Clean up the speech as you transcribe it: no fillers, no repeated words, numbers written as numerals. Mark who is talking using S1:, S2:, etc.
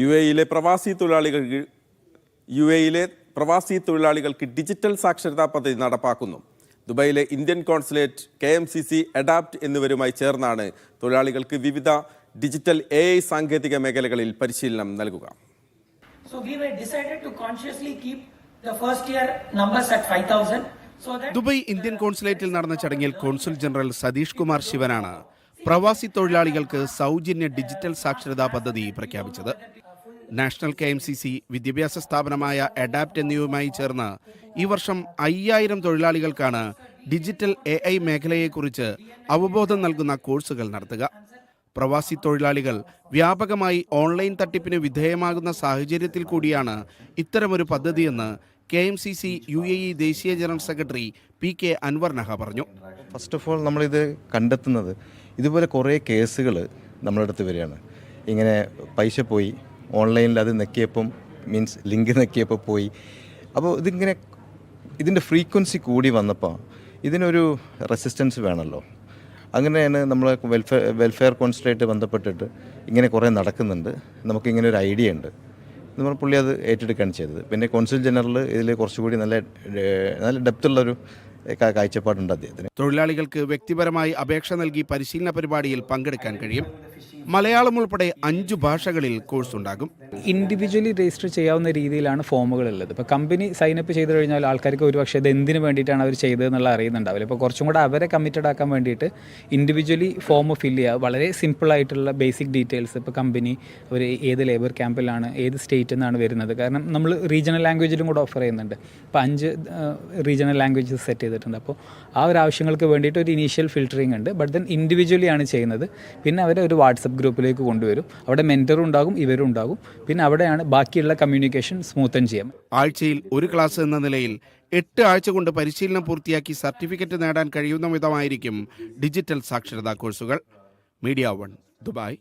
S1: യുഎഇയിലെ പ്രവാസി തൊഴിലാളികൾക്ക് ഡിജിറ്റൽ സാക്ഷരതാ പദ്ധതി നടപ്പാക്കുന്നു. ദുബായിലെ ഇന്ത്യൻ കോൺസുലേറ്റ്, KMCC, അഡാപ്റ്റ് എന്നിവരുമായി ചേർന്നാണ് തൊഴിലാളികൾക്ക് വിവിധ ഡിജിറ്റൽ AI സാങ്കേതിക മേഖലകളിൽ പരിശീലനം നൽകുക.
S2: ദുബായ് ഇന്ത്യൻ കോൺസുലേറ്റിൽ നടന്ന ചടങ്ങിൽ കോൺസുൽ ജനറൽ സതീഷ് കുമാർ ശിവനാണ് പ്രവാസി തൊഴിലാളികൾക്ക് സൗജന്യ ഡിജിറ്റൽ സാക്ഷരതാ പദ്ധതി പ്രഖ്യാപിച്ചത്. നാഷണൽ KMCC, വിദ്യാഭ്യാസ സ്ഥാപനമായ അഡാപ്റ്റ് എന്നിവയുമായി ചേർന്ന് ഈ വർഷം 5000 തൊഴിലാളികൾക്കാണ് ഡിജിറ്റൽ AI മേഖലയെക്കുറിച്ച് അവബോധം നൽകുന്ന കോഴ്സുകൾ നടത്തുക. പ്രവാസി തൊഴിലാളികൾ വ്യാപകമായി ഓൺലൈൻ തട്ടിപ്പിന് വിധേയമാകുന്ന സാഹചര്യത്തിൽ കൂടിയാണ് ഇത്തരമൊരു പദ്ധതിയെന്ന് KMCC UAE ദേശീയ ജനറൽ സെക്രട്ടറി PK അൻവർ നഹ പറഞ്ഞു.
S3: ഫസ്റ്റ് ഓഫ് ഓൾ നമ്മളിത് കണ്ടെത്തുന്നത് ഇതുപോലെ കുറേ കേസുകൾ നമ്മുടെ അടുത്ത് വരികയാണ്. ഇങ്ങനെ പൈസ പോയി, ഓൺലൈനിൽ അത് നെക്കിയപ്പം ലിങ്ക് നെക്കിയപ്പോൾ പോയി. അപ്പോൾ ഇതിൻ്റെ ഫ്രീക്വൻസി കൂടി വന്നപ്പോൾ ഇതിനൊരു റെസിസ്റ്റൻസ് വേണമല്ലോ. അങ്ങനെയാണ് നമ്മൾ വെൽഫെയർ കോൺസുലേറ്റ് ബന്ധപ്പെട്ടിട്ട് ഇങ്ങനെ കുറേ നടക്കുന്നുണ്ട്, നമുക്കിങ്ങനെ ഒരു ഐഡിയ ഉണ്ട്. നമ്മൾ പുള്ളി അത് ഏറ്റെടുക്കുകയാണ് ചെയ്തത്. പിന്നെ കോൺസുൽ ജനറൽ ഇതിൽ കുറച്ചുകൂടി നല്ല ഡെപ്തുള്ളൊരു കാഴ്ചപ്പാടുണ്ട് അദ്ദേഹത്തിന്.
S2: തൊഴിലാളികൾക്ക് വ്യക്തിപരമായി അപേക്ഷ നൽകി പരിശീലന പരിപാടിയിൽ പങ്കെടുക്കാൻ കഴിയും. മലയാളം ഉൾപ്പെടെ 5 ഭാഷകളിൽ കോഴ്സ് ഉണ്ടാകും.
S4: ഇൻഡിവിജ്വലി രജിസ്റ്റർ ചെയ്യാവുന്ന രീതിയിലാണ് ഫോമുകളുള്ളത്. ഇപ്പോൾ കമ്പനി സൈനപ്പ് ചെയ്ത് കഴിഞ്ഞാൽ ആൾക്കാർക്ക് ഒരുപക്ഷെ ഇത് എന്തിനു വേണ്ടിയിട്ടാണ് അവർ ചെയ്തതെന്നുള്ള അറിയുന്നുണ്ടാവില്ല. ഇപ്പോൾ കുറച്ചും കൂടെ അവരെ കമ്മിറ്റഡ് ആക്കാൻ വേണ്ടിയിട്ട് ഇൻഡിവിജ്വലി ഫോം ഫില്ല് ചെയ്യുക, വളരെ സിമ്പിളായിട്ടുള്ള ബേസിക് ഡീറ്റെയിൽസ്. ഇപ്പോൾ കമ്പനി അവർ ഏത് ലേബർ ക്യാമ്പിലാണ്, ഏത് സ്റ്റേറ്റിൽ നിന്നാണ് വരുന്നത്. കാരണം നമ്മൾ റീജിയണൽ ലാംഗ്വേജിലും കൂടെ ഓഫർ ചെയ്യുന്നുണ്ട്. ഇപ്പോൾ 5 റീജിയണൽ ലാംഗ്വേജസ് സെറ്റ് ചെയ്തിട്ടുണ്ട്. അപ്പോൾ ആ ഒരു ആവശ്യങ്ങൾക്ക് വേണ്ടിയിട്ട് ഒരു ഇനീഷ്യൽ ഫിൽറ്ററിംഗ് ഉണ്ട്. ബട്ട് ദെൻ ഇൻഡിവിജ്വലി ആണ് ചെയ്യുന്നത്. പിന്നെ അവരെ ഒരു വാട്സപ്പ് ഗ്രൂപ്പിലേക്ക് കൊണ്ടുവരും. അവിടെ മെൻറ്ററും ഉണ്ടാകും, ഇവരും ഉണ്ടാകും. പിന്നെ അവിടെയാണ് ബാക്കിയുള്ള കമ്മ്യൂണിക്കേഷൻ സ്മൂത്തൻ ചെയ്യാം.
S2: ആഴ്ചയിൽ ഒരു ക്ലാസ് എന്ന നിലയിൽ 8 ആഴ്ച കൊണ്ട് പരിശീലനം പൂർത്തിയാക്കി സർട്ടിഫിക്കറ്റ് നേടാൻ കഴിയുന്ന വിധമായിരിക്കും ഡിജിറ്റൽ സാക്ഷരതാ കോഴ്സുകൾ. Media 1, Dubai.